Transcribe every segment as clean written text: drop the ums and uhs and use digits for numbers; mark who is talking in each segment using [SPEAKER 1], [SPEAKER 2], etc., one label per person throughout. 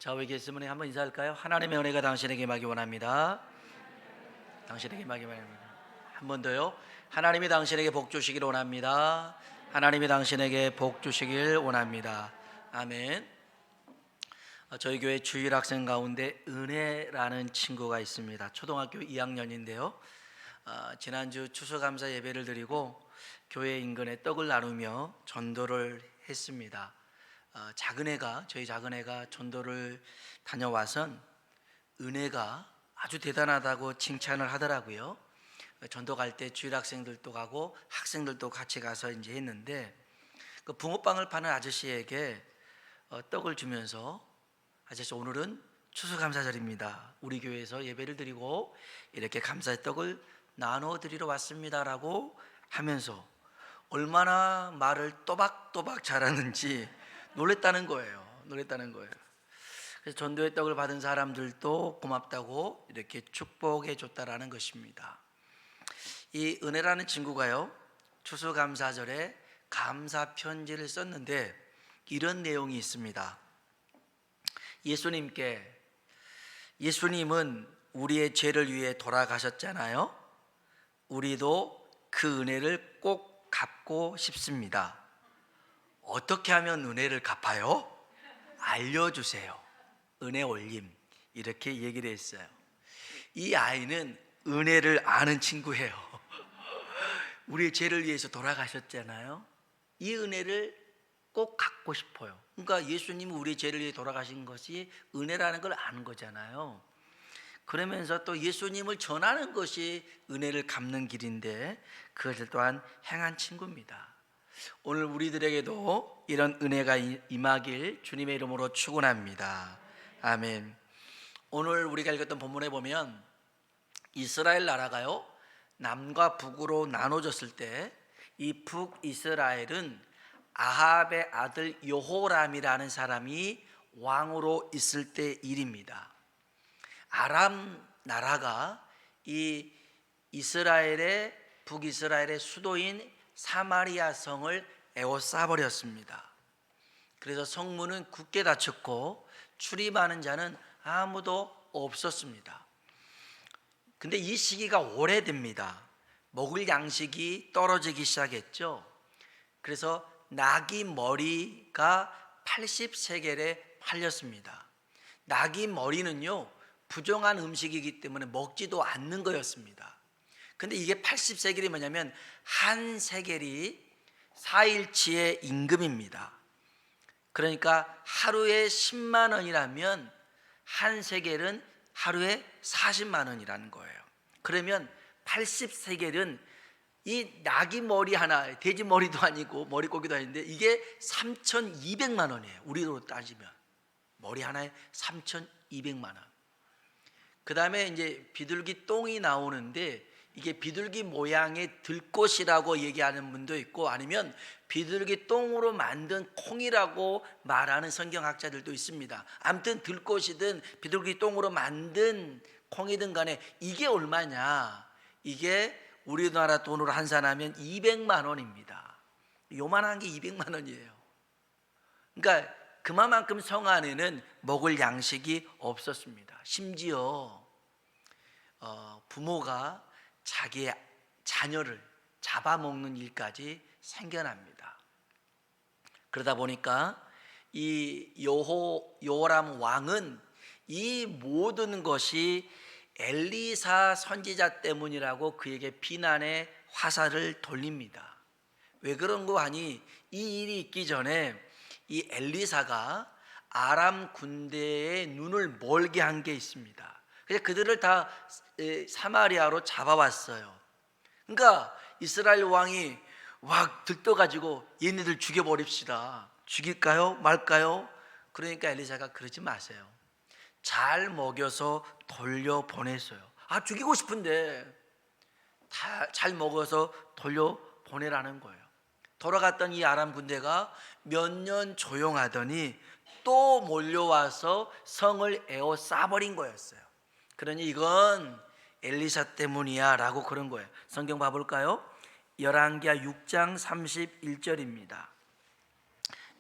[SPEAKER 1] 자, 우리 예수님께 한번 인사할까요? 하나님의 은혜가 당신에게 임하기 원합니다. 당신에게 임하기 원합니다. 한 번 더요. 하나님이 당신에게 복 주시길 원합니다. 하나님이 당신에게 복 주시길 원합니다. 아멘. 저희 교회 주일 학생 가운데 은혜라는 친구가 있습니다. 초등학교 2학년인데요. 지난주 추수감사 예배를 드리고 교회 인근에 떡을 나누며 전도를 했습니다. 저희 작은 애가 전도를 다녀와선 은혜가 아주 대단하다고 칭찬을 하더라고요. 전도 갈 때 주일 학생들도 가고 학생들도 같이 가서 이제 했는데, 그 붕어빵을 파는 아저씨에게 떡을 주면서, 아저씨 오늘은 추수감사절입니다. 우리 교회에서 예배를 드리고 이렇게 감사의 떡을 나눠 드리러 왔습니다라고 하면서 얼마나 말을 또박또박 잘하는지 놀랬다는 거예요. 그래서 전도의 떡을 받은 사람들도 고맙다고 이렇게 축복해 줬다라는 것입니다. 이 은혜라는 친구가요, 추수감사절에 감사 편지를 썼는데 이런 내용이 있습니다. 예수님은 우리의 죄를 위해 돌아가셨잖아요. 우리도 그 은혜를 꼭 갚고 싶습니다. 어떻게 하면 은혜를 갚아요? 알려주세요. 은혜 올림, 이렇게 얘기를 했어요. 이 아이는 은혜를 아는 친구예요. 우리의 죄를 위해서 돌아가셨잖아요. 이 은혜를 꼭 갖고 싶어요. 그러니까 예수님이 우리의 죄를 위해 돌아가신 것이 은혜라는 걸 아는 거잖아요. 그러면서 또 예수님을 전하는 것이 은혜를 갚는 길인데 그것을 또한 행한 친구입니다. 오늘 우리들에게도 이런 은혜가 임하길 주님의 이름으로 축원합니다. 아멘. 오늘 우리가 읽었던 본문에 보면 이스라엘 나라가요, 남과 북으로 나눠졌을 때 이 북이스라엘은 아합의 아들 여호람이라는 사람이 왕으로 있을 때 일입니다. 아람 나라가 이 북이스라엘의 수도인 사마리아 성을 에워싸버렸습니다. 그래서 성문은 굳게 닫혔고 출입하는 자는 아무도 없었습니다. 근데 이 시기가 오래됩니다. 먹을 양식이 떨어지기 시작했죠. 그래서 나귀 머리가 80세겔에 팔렸습니다. 나귀 머리는요, 부정한 음식이기 때문에 먹지도 않는 거였습니다. 근데 이게 80세겔이 뭐냐면 한 세겔이 4일치의 임금입니다. 그러니까 하루에 10만 원이라면 한 세겔은 하루에 40만 원이라는 거예요. 그러면 80세겔은 이 나귀 머리 하나, 돼지 머리도 아니고 머리고기도 아닌데 이게 3,200만 원이에요. 우리로 따지면 머리 하나에 3,200만 원. 그 다음에 이제 비둘기 똥이 나오는데 이게 비둘기 모양의 들꽃이라고 얘기하는 분도 있고, 아니면 비둘기 똥으로 만든 콩이라고 말하는 성경학자들도 있습니다. 아무튼 들꽃이든 비둘기 똥으로 만든 콩이든 간에 이게 얼마냐? 이게 우리나라 돈으로 환산하면 200만 원입니다. 요만한 게 200만 원이에요. 그러니까 그만큼 성 안에는 먹을 양식이 없었습니다. 심지어 부모가 자기의 자녀를 잡아먹는 일까지 생겨납니다. 그러다 보니까 이 여호람 왕은 이 모든 것이 엘리사 선지자 때문이라고 그에게 비난의 화살을 돌립니다. 왜 그런 거 아니? 이 일이 있기 전에 이 엘리사가 아람 군대의 눈을 멀게 한 게 있습니다. 그래서 그들을 다 사마리아로 잡아왔어요. 그러니까 이스라엘 왕이 막 들떠가지고 얘네들 죽여버립시다. 죽일까요? 말까요? 그러니까 엘리사가 그러지 마세요. 잘 먹여서 돌려보냈어요. 죽이고 싶은데 잘 먹어서 돌려보내라는 거예요. 돌아갔던 이 아람 군대가 몇 년 조용하더니 또 몰려와서 성을 에워싸버린 거였어요. 그러니 이건 엘리사 때문이야 라고 그런 거예요. 성경 봐볼까요? 열왕기하 6장 31절입니다.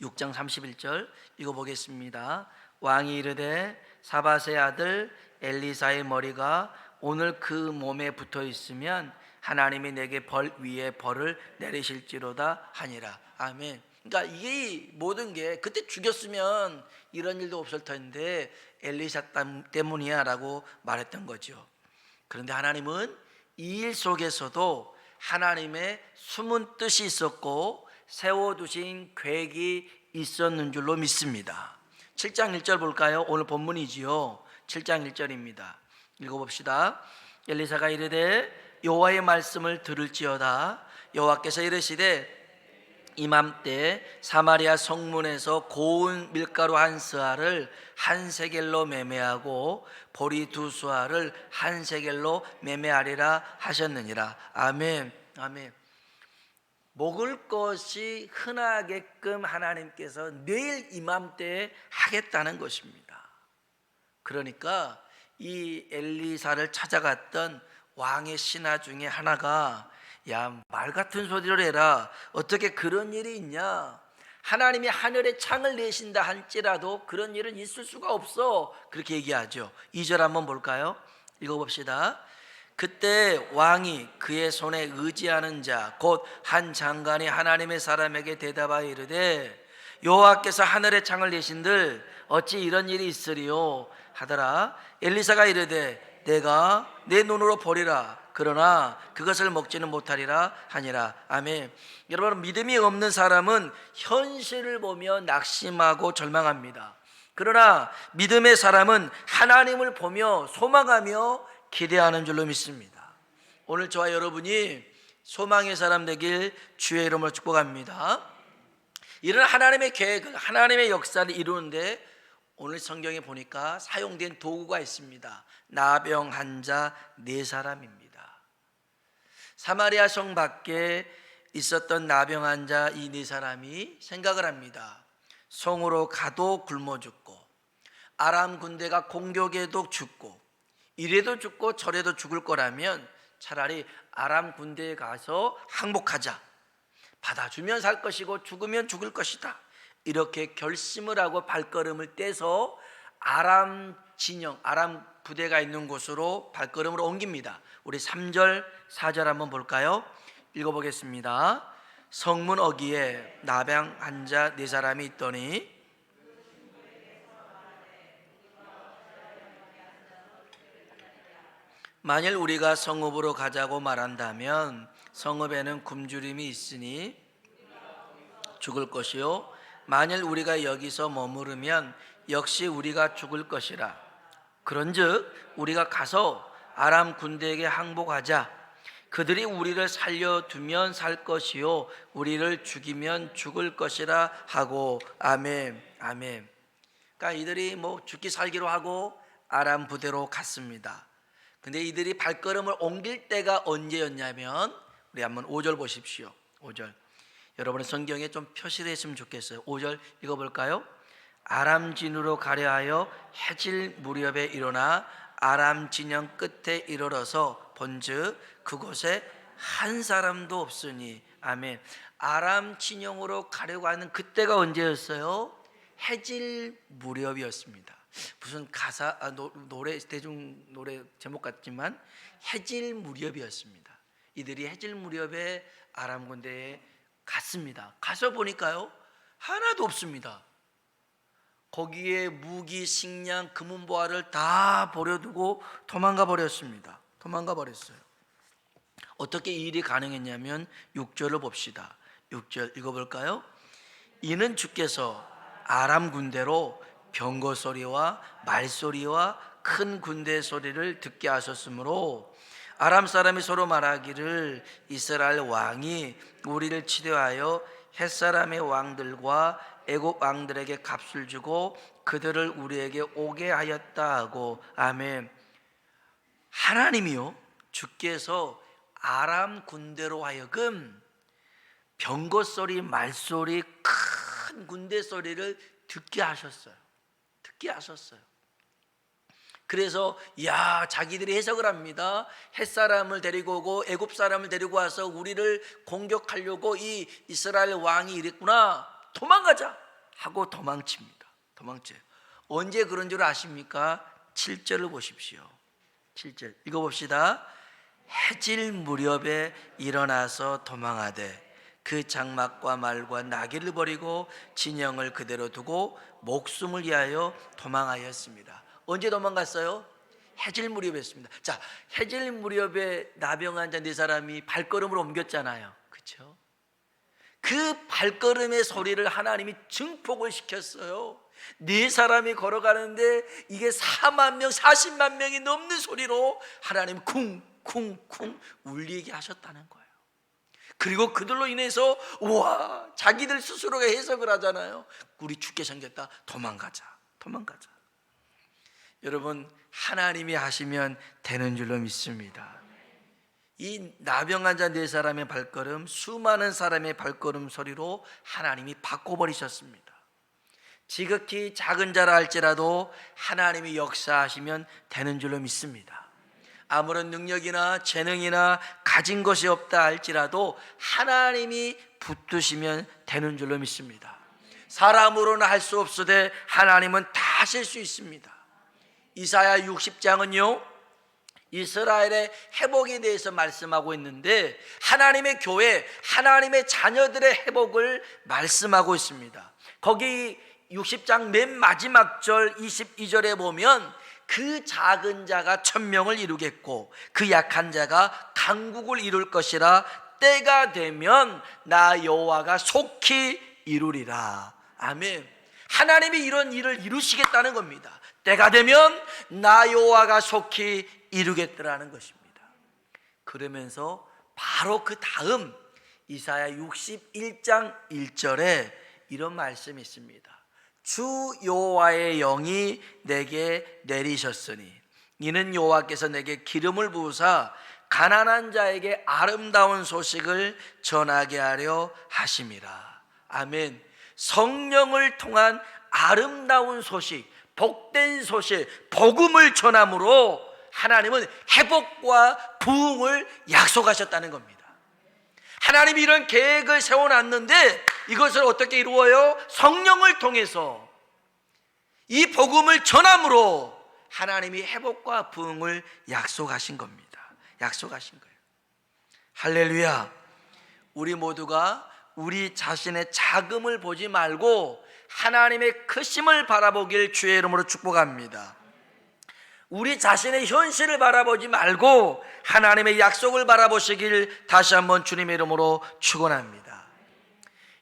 [SPEAKER 1] 6장 31절 읽어보겠습니다. 왕이 이르되 사밧의 아들 엘리사의 머리가 오늘 그 몸에 붙어 있으면 하나님이 내게 벌 위에 벌을 내리실지로다 하니라. 아멘. 그러니까 이 모든 게 그때 죽였으면 이런 일도 없을 텐데 엘리사 때문이야라고 말했던 거죠. 그런데 하나님은 이 일 속에서도 하나님의 숨은 뜻이 있었고 세워두신 계획이 있었는 줄로 믿습니다. 7장 1절 볼까요? 오늘 본문이지요. 7장 1절입니다. 읽어봅시다. 엘리사가 이르되 여호와의 말씀을 들을지어다. 여호와께서 이르시되 이맘때 사마리아 성문에서 고운 밀가루 한 스아를 한 세겔로 매매하고 보리 두 수아를 한 세겔로 매매하리라 하셨느니라. 아멘. 아멘. 먹을 것이 흔하게끔 하나님께서 내일 이맘때에 하겠다는 것입니다. 그러니까 이 엘리사를 찾아갔던 왕의 신하 중에 하나가 야, 말 같은 소리를 해라. 어떻게 그런 일이 있냐? 하나님이 하늘에 창을 내신다 할지라도 그런 일은 있을 수가 없어. 그렇게 얘기하죠. 2절 한번 볼까요? 읽어봅시다. 그때 왕이 그의 손에 의지하는 자 곧 한 장관이 하나님의 사람에게 대답하여 이르되 여호와께서 하늘에 창을 내신들 어찌 이런 일이 있으리요 하더라. 엘리사가 이르되 내가 내 눈으로 보리라. 그러나 그것을 먹지는 못하리라 하니라. 아멘. 여러분, 믿음이 없는 사람은 현실을 보며 낙심하고 절망합니다. 그러나 믿음의 사람은 하나님을 보며 소망하며 기대하는 줄로 믿습니다. 오늘 저와 여러분이 소망의 사람 되길 주의 이름으로 축복합니다. 이런 하나님의 계획을, 하나님의 역사를 이루는데 오늘 성경에 보니까 사용된 도구가 있습니다. 나병 환자 4사람입니다. 사마리아 성 밖에 있었던 나병 환자 이 4사람이 생각을 합니다. 성으로 가도 굶어 죽고 아람 군대가 공격해도 죽고 이래도 죽고 저래도 죽을 거라면 차라리 아람 군대에 가서 항복하자. 받아주면 살 것이고 죽으면 죽을 것이다. 이렇게 결심을 하고 발걸음을 떼서 아람 진영, 아람 부대가 있는 곳으로 발걸음을 옮깁니다. 우리 3절, 4절 한번 볼까요? 읽어보겠습니다. 성문 어귀에 나병 환자 4사람이 있더니 만일 우리가 성읍으로 가자고 말한다면 성읍에는 굶주림이 있으니 죽을 것이요 만일 우리가 여기서 머무르면 역시 우리가 죽을 것이라. 그런즉 우리가 가서 아람 군대에게 항복하자. 그들이 우리를 살려두면 살 것이요 우리를 죽이면 죽을 것이라 하고. 아멘. 아멘. 그러니까 이들이 죽기 살기로 하고 아람 부대로 갔습니다. 근데 이들이 발걸음을 옮길 때가 언제였냐면 우리 한번 5절 보십시오. 5절. 여러분의 성경에 좀 표시되어 있으면 좋겠어요. 5절 읽어볼까요? 아람 진으로 가려 하여 해질 무렵에 일어나 아람 진영 끝에 이르러서 본즉 그곳에 한 사람도 없으니. 아멘. 아람 진영으로 가려고 하는 그때가 언제였어요? 해질 무렵이었습니다. 무슨 가사 노래 대중 노래 제목 같지만 해질 무렵이었습니다. 이들이 해질 무렵에 아람 군대에 갔습니다. 가서 보니까요 하나도 없습니다. 거기에 무기, 식량, 금은보화를 다 버려두고 도망가 버렸습니다. 도망가 버렸어요. 어떻게 이 일이 가능했냐면 6절을 봅시다. 6절 읽어볼까요? 이는 주께서 아람 군대로 병거 소리와 말소리와 큰 군대 소리를 듣게 하셨으므로 아람 사람이 서로 말하기를 이스라엘 왕이 우리를 치료하여 햇사람의 왕들과 애굽 왕들에게 값을 주고 그들을 우리에게 오게 하였다 하고. 아멘. 하나님이요 주께서 아람 군대로 하여금 병거 소리, 말소리, 큰 군대 소리를 듣게 하셨어요. 듣게 하셨어요. 그래서 자기들이 해석을 합니다. 햇사람을 데리고 오고 애굽 사람을 데리고 와서 우리를 공격하려고 이 이스라엘 왕이 이랬구나. 도망가자 하고 도망칩니다. 도망쳐요. 언제 그런 줄 아십니까? 7절을 보십시오. 7절 읽어봅시다. 해질 무렵에 일어나서 도망하되 그 장막과 말과 나귀를 버리고 진영을 그대로 두고 목숨을 위하여 도망하였습니다. 언제 도망갔어요? 해질 무렵이었습니다. 자, 해질 무렵에 나병 환자 4사람이 발걸음을 옮겼잖아요. 그렇죠? 그 발걸음의 소리를 하나님이 증폭을 시켰어요. 4사람이 걸어가는데 이게 4만 명, 40만 명이 넘는 소리로 하나님 쿵쿵쿵 울리게 하셨다는 거예요. 그리고 그들로 인해서 와, 자기들 스스로가 해석을 하잖아요. 우리 죽게 생겼다. 도망가자. 여러분, 하나님이 하시면 되는 줄로 믿습니다. 이 나병 환자 4사람의 발걸음, 수많은 사람의 발걸음 소리로 하나님이 바꿔버리셨습니다. 지극히 작은 자라 할지라도 하나님이 역사하시면 되는 줄로 믿습니다. 아무런 능력이나 재능이나 가진 것이 없다 할지라도 하나님이 붙드시면 되는 줄로 믿습니다. 사람으로는 할 수 없으되 하나님은 다 하실 수 있습니다. 이사야 60장은요 이스라엘의 회복에 대해서 말씀하고 있는데 하나님의 교회, 하나님의 자녀들의 회복을 말씀하고 있습니다. 거기 60장 맨 마지막 절 22절에 보면 그 작은 자가 1000명을 이루겠고 그 약한 자가 강국을 이룰 것이라 때가 되면 나 여호와가 속히 이루리라. 아멘. 하나님이 이런 일을 이루시겠다는 겁니다. 때가 되면 나 여호와가 속히 이루겠더라는 것입니다. 그러면서 바로 그 다음 이사야 61장 1절에 이런 말씀이 있습니다. 주 여호와의 영이 내게 내리셨으니 이는 여호와께서 내게 기름을 부으사 가난한 자에게 아름다운 소식을 전하게 하려 하심이라. 아멘. 성령을 통한 아름다운 소식, 복된 소식, 복음을 전함으로 하나님은 회복과 부흥을 약속하셨다는 겁니다. 하나님이 이런 계획을 세워놨는데 이것을 어떻게 이루어요? 성령을 통해서 이 복음을 전함으로 하나님이 회복과 부흥을 약속하신 겁니다. 약속하신 거예요. 할렐루야. 우리 모두가 우리 자신의 자금을 보지 말고 하나님의 크심을 바라보길 주의 이름으로 축복합니다. 우리 자신의 현실을 바라보지 말고 하나님의 약속을 바라보시길 다시 한번 주님의 이름으로 축원합니다.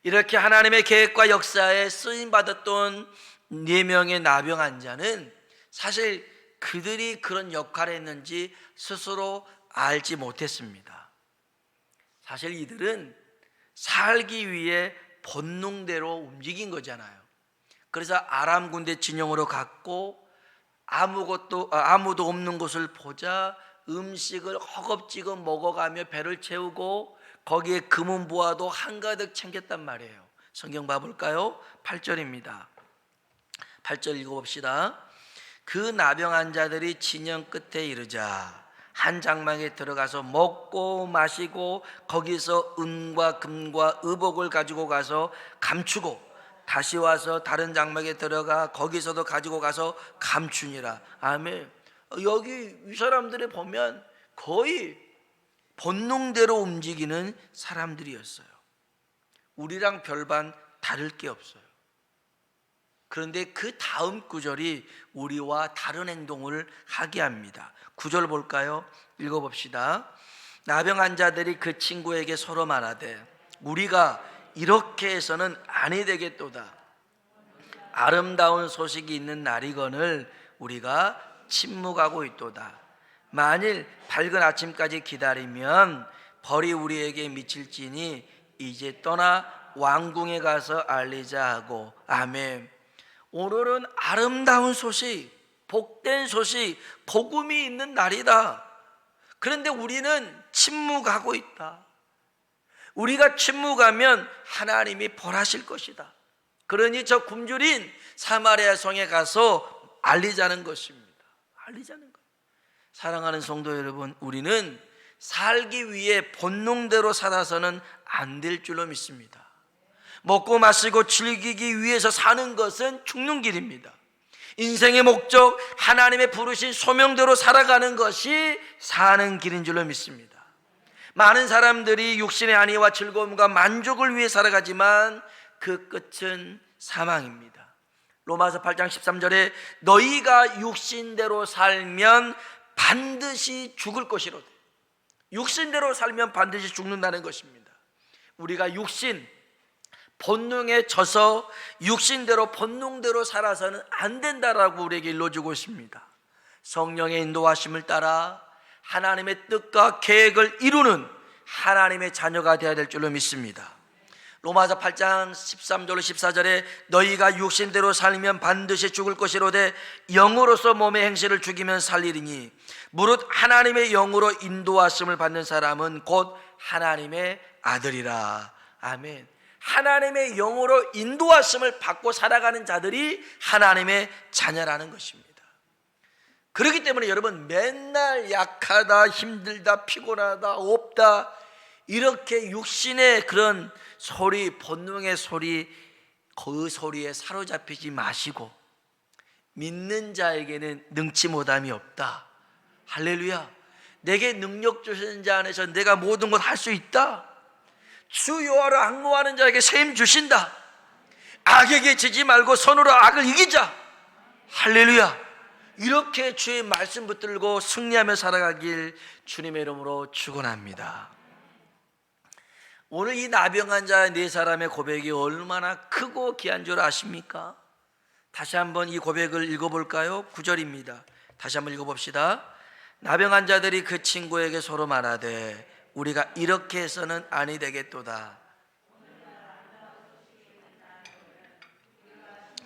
[SPEAKER 1] 이렇게 하나님의 계획과 역사에 쓰임받았던 4명의 나병 환자는 사실 그들이 그런 역할을 했는지 스스로 알지 못했습니다. 사실 이들은 살기 위해 본능대로 움직인 거잖아요. 그래서 아람 군대 진영으로 갔고 아무도 없는 곳을 보자 음식을 허겁지겁 먹어가며 배를 채우고 거기에 금은보화도 한가득 챙겼단 말이에요. 성경 봐볼까요? 8절입니다. 8절 읽어봅시다. 그 나병 환자들이 진영 끝에 이르자 한 장막에 들어가서 먹고 마시고 거기서 은과 금과 의복을 가지고 가서 감추고 다시 와서 다른 장막에 들어가 거기서도 가지고 가서 감추니라. 아멘. 여기 이 사람들을 보면 거의 본능대로 움직이는 사람들이었어요. 우리랑 별반 다를 게 없어요. 그런데 그 다음 구절이 우리와 다른 행동을 하게 합니다. 9절 볼까요? 읽어봅시다. 나병 환자들이 그 친구에게 서로 말하되 우리가 이렇게 해서는 아니 되겠도다. 아름다운 소식이 있는 날이거늘 우리가 침묵하고 있도다. 만일 밝은 아침까지 기다리면 벌이 우리에게 미칠지니 이제 떠나 왕궁에 가서 알리자 하고. 아멘. 오늘은 아름다운 소식, 복된 소식, 복음이 있는 날이다. 그런데 우리는 침묵하고 있다. 우리가 침묵하면 하나님이 벌하실 것이다. 그러니 저 굶주린 사마리아 성에 가서 알리자는 것입니다. 알리자는 거예요. 사랑하는 성도 여러분, 우리는 살기 위해 본능대로 살아서는 안 될 줄로 믿습니다. 먹고 마시고 즐기기 위해서 사는 것은 죽는 길입니다. 인생의 목적, 하나님의 부르신 소명대로 살아가는 것이 사는 길인 줄로 믿습니다. 많은 사람들이 육신의 안위와 즐거움과 만족을 위해 살아가지만 그 끝은 사망입니다. 로마서 8장 13절에 너희가 육신대로 살면 반드시 죽을 것이로되, 육신대로 살면 반드시 죽는다는 것입니다. 우리가 육신, 본능에 져서 육신대로 본능대로 살아서는 안 된다라고 우리에게 일러주고 있습니다. 성령의 인도하심을 따라 하나님의 뜻과 계획을 이루는 하나님의 자녀가 되어야 될 줄로 믿습니다. 로마서 8장 13절로 14절에 너희가 육신대로 살면 반드시 죽을 것이로되 영으로서 몸의 행실을 죽이면 살리리니 무릇 하나님의 영으로 인도하심을 받는 사람은 곧 하나님의 아들이라. 아멘. 하나님의 영으로 인도하심을 받고 살아가는 자들이 하나님의 자녀라는 것입니다. 그렇기 때문에 여러분, 맨날 약하다, 힘들다, 피곤하다, 없다, 이렇게 육신의 그런 소리, 본능의 소리, 그 소리에 사로잡히지 마시고 믿는 자에게는 능치 못함이 없다. 할렐루야. 내게 능력 주시는 자 안에서 내가 모든 것 할 수 있다. 주 여호와로 앙노하는 자에게 세임 주신다. 악에게 지지 말고 선으로 악을 이기자. 할렐루야. 이렇게 주의 말씀 붙들고 승리하며 살아가길 주님의 이름으로 축원합니다. 오늘 이 나병한 자 네 사람의 고백이 얼마나 크고 귀한 줄 아십니까? 다시 한번 이 고백을 읽어볼까요? 9절입니다. 다시 한번 읽어봅시다. 나병한 자들이 그 친구에게 서로 말하되 우리가 이렇게 해서는 아니 되겠도다.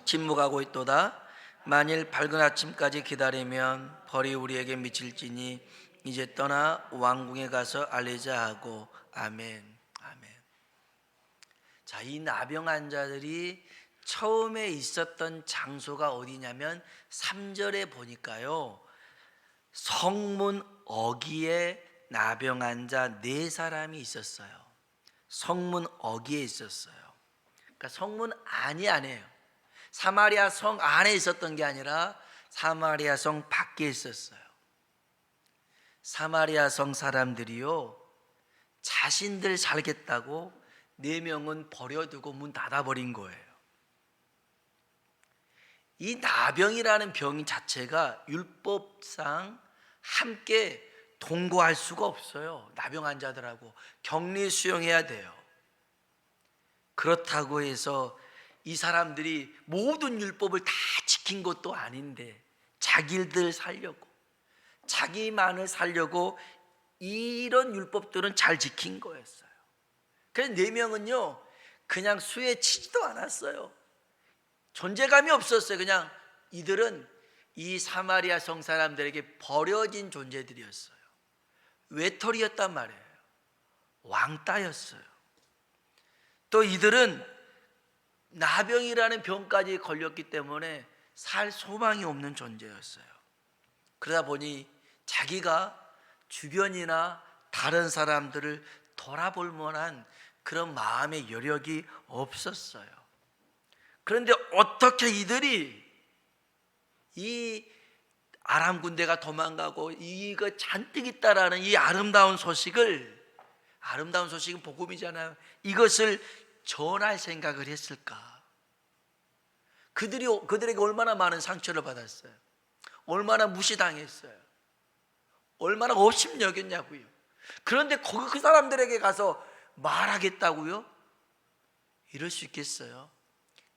[SPEAKER 1] 침묵하고 있도다. 만일 밝은 아침까지 기다리면 벌이 우리에게 미칠지니 이제 떠나 왕궁에 가서 알리자 하고. 아멘. 아멘. 자, 이 나병한 자들이 처음에 있었던 장소가 어디냐면 3절에 보니까요, 성문 어귀에 나병한 자 4사람이 있었어요. 성문 어귀에 있었어요. 그러니까 성문 안이 아니에요. 사마리아 성 안에 있었던 게 아니라 사마리아 성 밖에 있었어요. 사마리아 성 사람들이요, 자신들 살겠다고 4명은 버려두고 문 닫아버린 거예요. 이 나병이라는 병 자체가 율법상 함께 동거할 수가 없어요. 나병 환자들하고 격리 수용해야 돼요. 그렇다고 해서 이 사람들이 모든 율법을 다 지킨 것도 아닌데 자기들 살려고, 자기만을 살려고 이런 율법들은 잘 지킨 거였어요. 그래서 4명은요 그냥 수에 치지도 않았어요. 존재감이 없었어요. 그냥 이들은 이 사마리아 성 사람들에게 버려진 존재들이었어요. 외톨이였단 말이에요. 왕따였어요. 또 이들은 나병이라는 병까지 걸렸기 때문에 살 소망이 없는 존재였어요. 그러다 보니 자기가 주변이나 다른 사람들을 돌아볼 만한 그런 마음의 여력이 없었어요. 그런데 어떻게 이들이 이 아람 군대가 도망가고 이거 잔뜩 있다라는 이 아름다운 소식은 복음이잖아요. 이것을 전할 생각을 했을까? 그들에게 얼마나 많은 상처를 받았어요. 얼마나 무시당했어요. 얼마나 업심여겼냐고요. 그런데 그 사람들에게 가서 말하겠다고요? 이럴 수 있겠어요?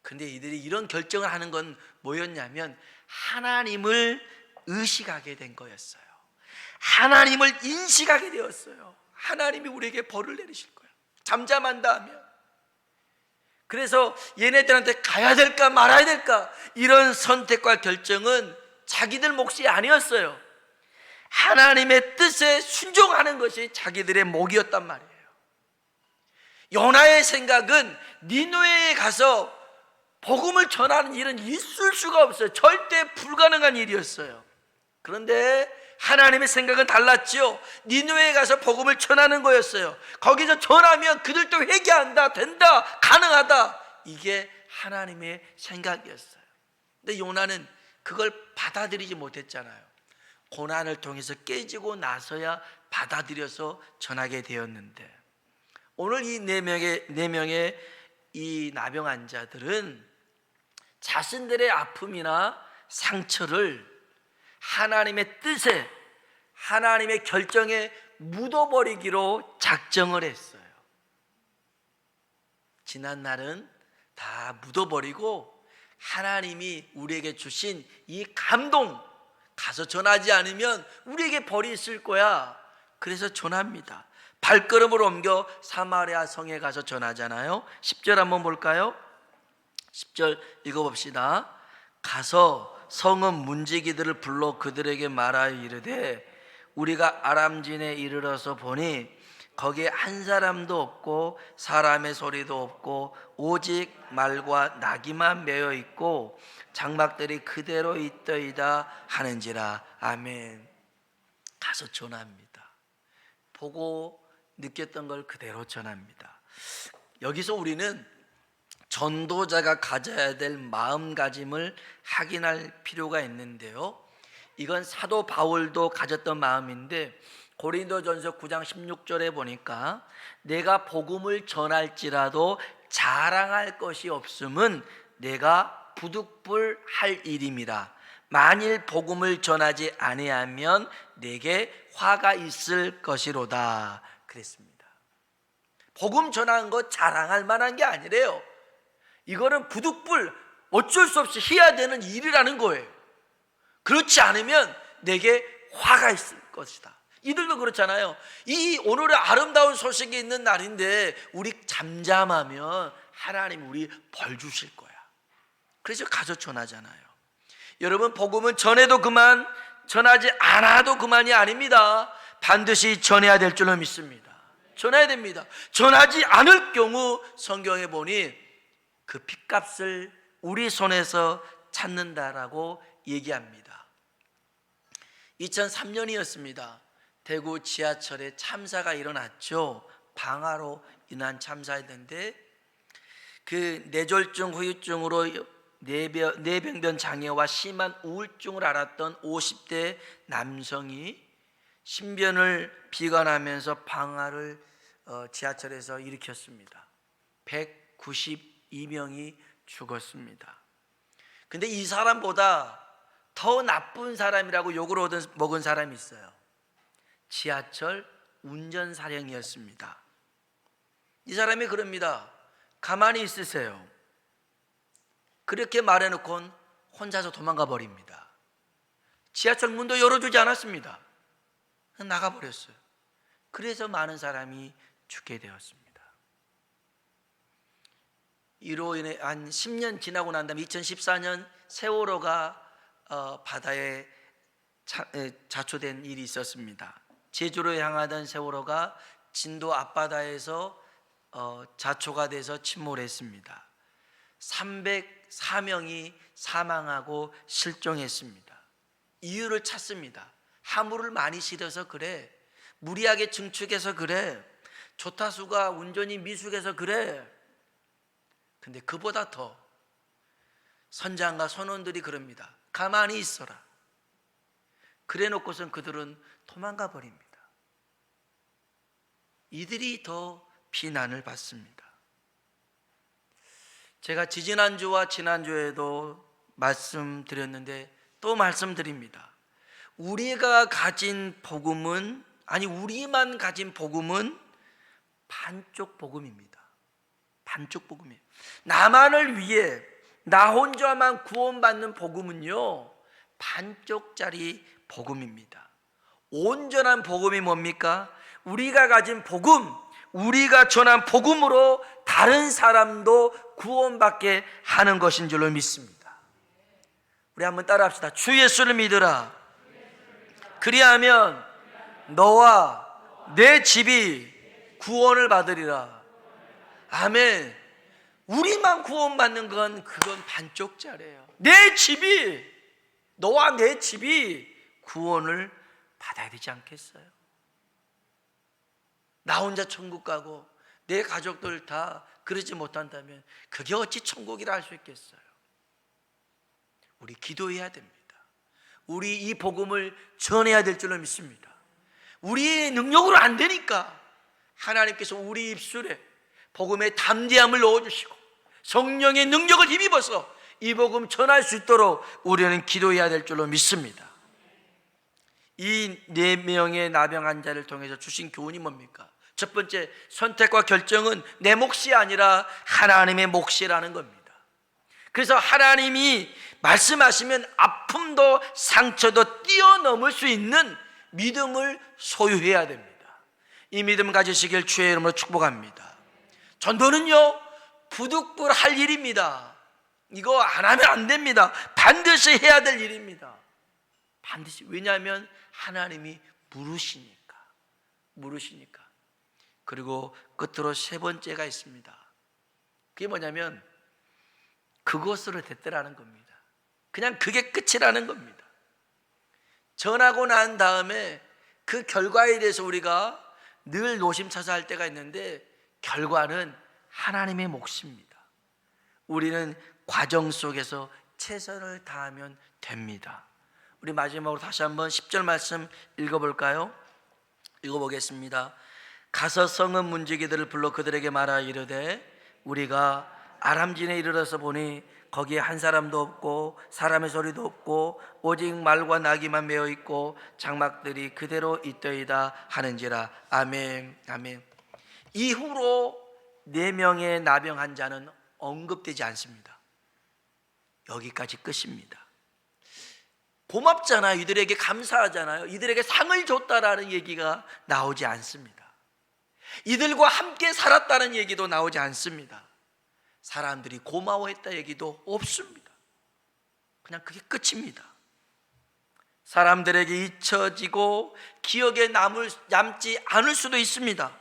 [SPEAKER 1] 근데 이들이 이런 결정을 하는 건 뭐였냐면 하나님을 의식하게 된 거였어요. 하나님을 인식하게 되었어요. 하나님이 우리에게 벌을 내리실 거예요. 잠잠한다 하면. 그래서 얘네들한테 가야 될까 말아야 될까 이런 선택과 결정은 자기들 몫이 아니었어요. 하나님의 뜻에 순종하는 것이 자기들의 몫이었단 말이에요. 요나의 생각은 니느웨에 가서 복음을 전하는 일은 있을 수가 없어요. 절대 불가능한 일이었어요. 그런데 하나님의 생각은 달랐죠. 니느웨에 가서 복음을 전하는 거였어요. 거기서 전하면 그들도 회개한다, 된다, 가능하다. 이게 하나님의 생각이었어요. 근데 요나는 그걸 받아들이지 못했잖아요. 고난을 통해서 깨지고 나서야 받아들여서 전하게 되었는데, 오늘 이 네 명의 이 나병 환자들은 자신들의 아픔이나 상처를 하나님의 뜻에, 하나님의 결정에 묻어버리기로 작정을 했어요. 지난 날은 다 묻어버리고 하나님이 우리에게 주신 이 감동, 가서 전하지 않으면 우리에게 벌이 있을 거야. 그래서 전합니다. 발걸음을 옮겨 사마리아 성에 가서 전하잖아요. 10절 한번 볼까요? 10절 읽어봅시다. 가서 성은 문지기들을 불러 그들에게 말하여 이르되 우리가 아람진에 이르러서 보니 거기에 한 사람도 없고 사람의 소리도 없고 오직 말과 나귀만 매여 있고 장막들이 그대로 있더이다 하는지라. 아멘. 가서 전합니다. 보고 느꼈던 걸 그대로 전합니다. 여기서 우리는 전도자가 가져야 될 마음가짐을 확인할 필요가 있는데요, 이건 사도 바울도 가졌던 마음인데 고린도전서 9장 16절에 보니까 내가 복음을 전할지라도 자랑할 것이 없음은 내가 부득불할 일임이라. 만일 복음을 전하지 아니하면 내게 화가 있을 것이로다 그랬습니다. 복음 전하는 거 자랑할 만한 게 아니래요. 이거는 부득불 어쩔 수 없이 해야 되는 일이라는 거예요. 그렇지 않으면 내게 화가 있을 것이다. 이들도 그렇잖아요. 이 오늘의 아름다운 소식이 있는 날인데 우리 잠잠하면 하나님 우리 벌 주실 거야. 그래서 가서 전하잖아요. 여러분, 복음은 전해도 그만, 전하지 않아도 그만이 아닙니다. 반드시 전해야 될 줄로 믿습니다. 전해야 됩니다. 전하지 않을 경우 성경에 보니 그 핏값을 우리 손에서 찾는다라고 얘기합니다. 2003년이었습니다. 대구 지하철에 참사가 일어났죠. 방화로 인한 참사였는데 그 뇌졸중 후유증으로 뇌병변 장애와 심한 우울증을 앓았던 50대 남성이 신변을 비관하면서 방화를 지하철에서 일으켰습니다. 192명이 죽었습니다. 근데 이 사람보다 더 나쁜 사람이라고 욕을 먹은 사람이 있어요. 지하철 운전사령이었습니다. 이 사람이 그럽니다. 가만히 있으세요. 그렇게 말해놓고 혼자서 도망가 버립니다. 지하철 문도 열어주지 않았습니다. 나가버렸어요. 그래서 많은 사람이 죽게 되었습니다. 이로 인해 한 10년 지나고 난 다음에 2014년 세월호가 바다에 자초된 일이 있었습니다. 제주로 향하던 세월호가 진도 앞바다에서 자초가 돼서 침몰했습니다. 304명이 사망하고 실종했습니다. 이유를 찾습니다. 화물을 많이 실어서 그래, 무리하게 증축해서 그래, 조타수가 운전이 미숙해서 그래. 근데 그보다 더 선장과 선원들이 그럽니다. 가만히 있어라. 그래 놓고선 그들은 도망가 버립니다. 이들이 더 비난을 받습니다. 제가 지지난주와 지난주에도 말씀드렸는데 또 말씀드립니다. 우리가 가진 복음은, 아니 우리만 가진 복음은 반쪽 복음입니다. 반쪽 복음이에요. 나만을 위해 나 혼자만 구원받는 복음은요, 반쪽짜리 복음입니다. 온전한 복음이 뭡니까? 우리가 가진 복음, 우리가 전한 복음으로 다른 사람도 구원받게 하는 것인 줄로 믿습니다. 우리 한번 따라합시다. 주 예수를 믿으라. 그리하면 너와 내 집이 구원을 받으리라. 아멘. 우리만 구원받는 건 그건 반쪽짜리예요. 내 집이, 너와 내 집이 구원을 받아야 되지 않겠어요? 나 혼자 천국 가고 내 가족들 다 그러지 못한다면 그게 어찌 천국이라 할 수 있겠어요? 우리 기도해야 됩니다. 우리 이 복음을 전해야 될 줄로 믿습니다. 우리의 능력으로 안 되니까 하나님께서 우리 입술에 복음의 담대함을 넣어주시고 성령의 능력을 힘입어서 이 복음 전할 수 있도록 우리는 기도해야 될 줄로 믿습니다. 이 4명의 나병 환자를 통해서 주신 교훈이 뭡니까? 첫 번째, 선택과 결정은 내 몫이 아니라 하나님의 몫이라는 겁니다. 그래서 하나님이 말씀하시면 아픔도 상처도 뛰어넘을 수 있는 믿음을 소유해야 됩니다. 이 믿음 가지시길 주의 이름으로 축복합니다. 전도는요, 부득불할 일입니다. 이거 안 하면 안 됩니다. 반드시 해야 될 일입니다. 반드시. 왜냐하면 하나님이 물으시니까. 그리고 끝으로 세 번째가 있습니다. 그게 뭐냐면 그것으로 됐더라는 겁니다. 그냥 그게 끝이라는 겁니다. 전하고 난 다음에 그 결과에 대해서 우리가 늘 노심초사할 때가 있는데 결과는 하나님의 몫입니다. 우리는 과정 속에서 최선을 다하면 됩니다. 우리 마지막으로 다시 한번 10절 말씀 읽어볼까요? 읽어보겠습니다. 가서 성읍 문지기들을 불러 그들에게 말하여 이르되 우리가 아람진에 이르러서 보니 거기에 한 사람도 없고 사람의 소리도 없고 오직 말과 나귀만 메어 있고 장막들이 그대로 있더이다 하는지라. 아멘. 아멘. 이후로 4명의 나병 환자는 언급되지 않습니다. 여기까지 끝입니다. 고맙잖아요. 이들에게 감사하잖아요. 이들에게 상을 줬다라는 얘기가 나오지 않습니다. 이들과 함께 살았다는 얘기도 나오지 않습니다. 사람들이 고마워했다 얘기도 없습니다. 그냥 그게 끝입니다. 사람들에게 잊혀지고 기억에 남지 않을 수도 있습니다.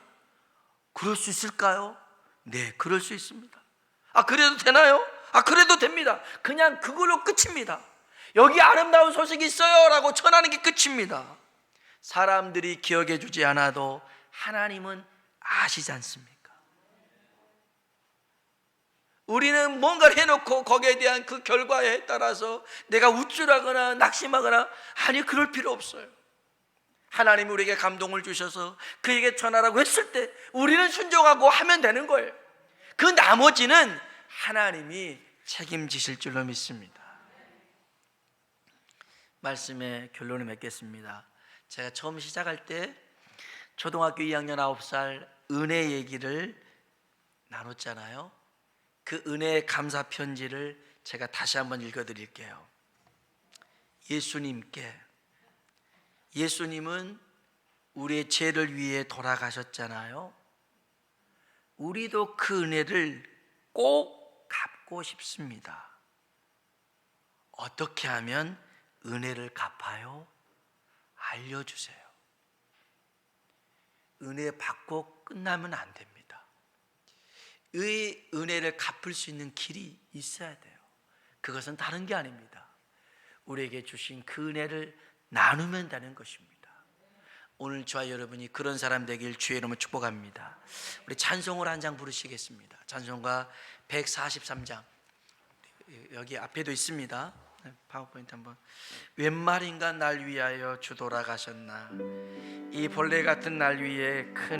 [SPEAKER 1] 그럴 수 있을까요? 네, 그럴 수 있습니다. 그래도 되나요? 그래도 됩니다. 그냥 그걸로 끝입니다. 여기 아름다운 소식이 있어요 라고 전하는 게 끝입니다. 사람들이 기억해 주지 않아도 하나님은 아시지 않습니까? 우리는 뭔가를 해놓고 거기에 대한 그 결과에 따라서 내가 우쭐하거나 낙심하거나, 아니, 그럴 필요 없어요. 하나님이 우리에게 감동을 주셔서 그에게 전하라고 했을 때 우리는 순종하고 하면 되는 거예요. 그 나머지는 하나님이 책임지실 줄로 믿습니다. 말씀의 결론을 맺겠습니다. 제가 처음 시작할 때 초등학교 2학년 9살 은혜 얘기를 나눴잖아요. 그 은혜의 감사 편지를 제가 다시 한번 읽어드릴게요. 예수님은 우리의 죄를 위해 돌아가셨잖아요. 우리도 그 은혜를 꼭 갚고 싶습니다. 어떻게 하면 은혜를 갚아요? 알려주세요. 은혜 받고 끝나면 안 됩니다. 이 은혜를 갚을 수 있는 길이 있어야 돼요. 그것은 다른 게 아닙니다. 우리에게 주신 그 은혜를 나누면 되는 것입니다. 오늘 저와 여러분이 그런 사람 되길 주의 이름으로 축복합니다. 우리 찬송을 한 장 부르시겠습니다. 찬송가 143장 여기 앞에도 있습니다. 파워포인트 한번. 웬 말인가 날 위하여 주 돌아가셨나, 이 벌레 같은 날 위에 큰